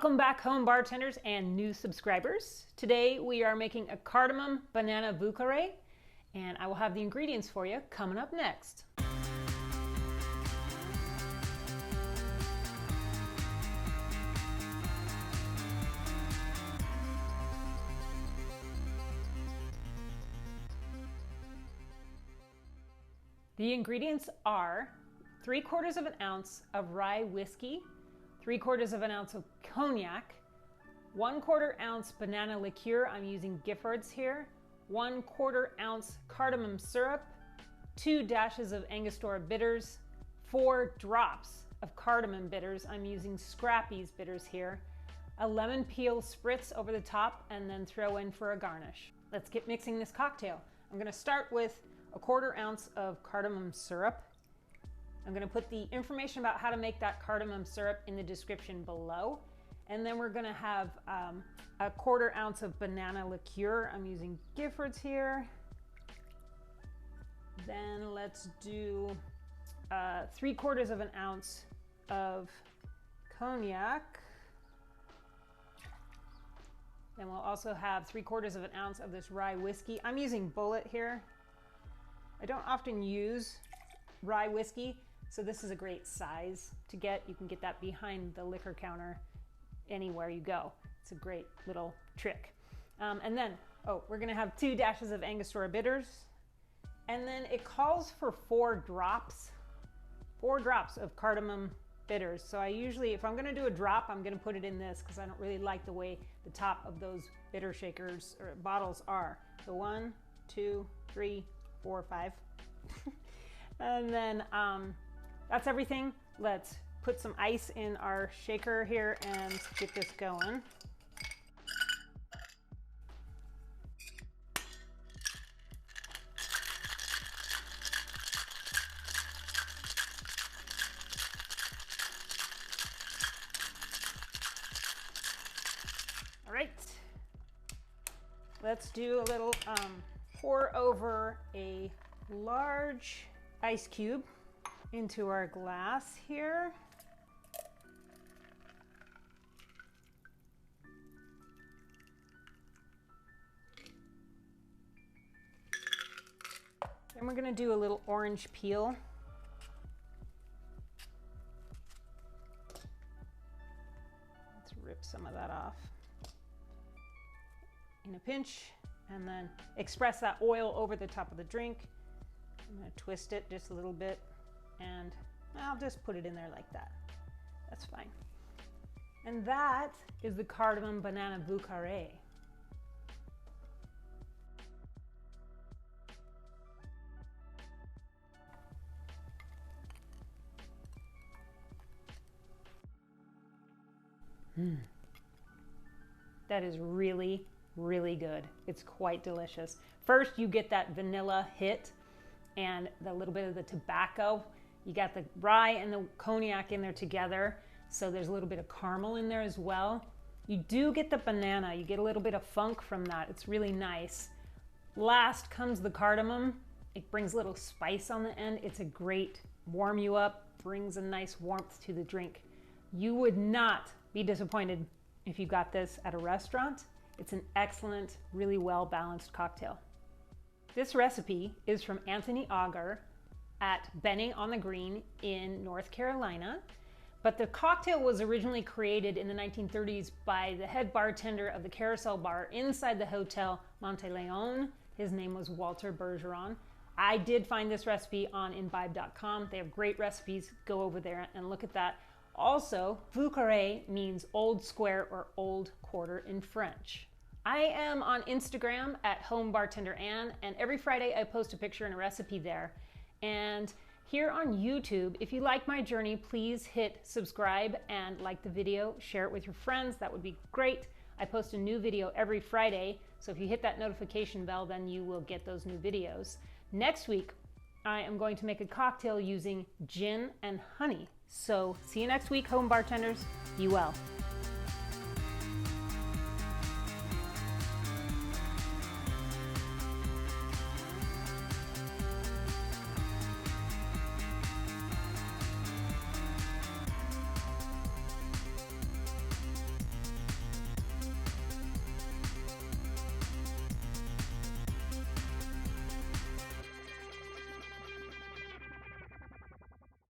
Welcome back home, bartenders and new subscribers. Today we are making a cardamom banana Vieux Carré, and I will have the ingredients for you coming up next. The ingredients are 3/4 of an ounce of rye whiskey, 3/4 of an ounce of cognac, 1/4 ounce banana liqueur, I'm using Giffards here, 1/4 ounce cardamom syrup, 2 dashes of Angostura bitters, 4 drops of cardamom bitters, I'm using Scrappy's bitters here, a lemon peel spritz over the top, and then throw in for a garnish. Let's get mixing this cocktail. I'm gonna start with 1/4 ounce of cardamom syrup. I'm gonna put the information about how to make that cardamom syrup in the description below. And then we're gonna have 1/4 ounce of banana liqueur. I'm using Giffards here. Then let's do 3/4 of an ounce of cognac. Then we'll also have 3/4 of an ounce of this rye whiskey. I'm using Bulleit here. I don't often use rye whiskey, so this is a great size to get. You can get that behind the liquor counter anywhere you go. It's a great little trick. And then, we're gonna have 2 dashes of Angostura bitters. And then it calls for 4 drops of cardamom bitters. So I usually, if I'm gonna do a drop, I'm gonna put it in this because I don't really like the way the top of those bitter shakers or bottles are. So 1, 2, 3, 4, 5. And then that's everything. Let's put some ice in our shaker here and get this going. All right, let's do a little pour over a large ice cube into our glass here. Then we're going to do a little orange peel. Let's rip some of that off in a pinch and then express that oil over the top of the drink. I'm going to twist it just a little bit and I'll just put it in there like that. That's fine. And that is the cardamom banana Vieux Carré. That is really, really good. It's quite delicious. First, you get that vanilla hit and the little bit of the tobacco. You got the rye and the cognac in there together, so there's a little bit of caramel in there as well. You do get the banana, you get a little bit of funk from that. It's really nice. Last comes the cardamom. It brings a little spice on the end. It's a great warm you up, brings a nice warmth to the drink. You would not be disappointed if you got this at a restaurant. It's an excellent, really well-balanced cocktail. This recipe is from Anthony Auger at Benning on the Green in North Carolina, but the cocktail was originally created in the 1930s by the head bartender of the Carousel Bar inside the Hotel Monteleone. His name was Walter Bergeron. I did find this recipe on imbibe.com. They have great recipes. Go over there and look at that. Also, Vieux Carré means old square or old quarter in French. I am on Instagram at homebartenderann, and every Friday I post a picture and a recipe there. And here on YouTube, if you like my journey, please hit subscribe and like the video, share it with your friends. That would be great. I post a new video every Friday, so if you hit that notification bell, then you will get those new videos. Next week, I am going to make a cocktail using gin and honey. So see you next week, home bartenders. Be well.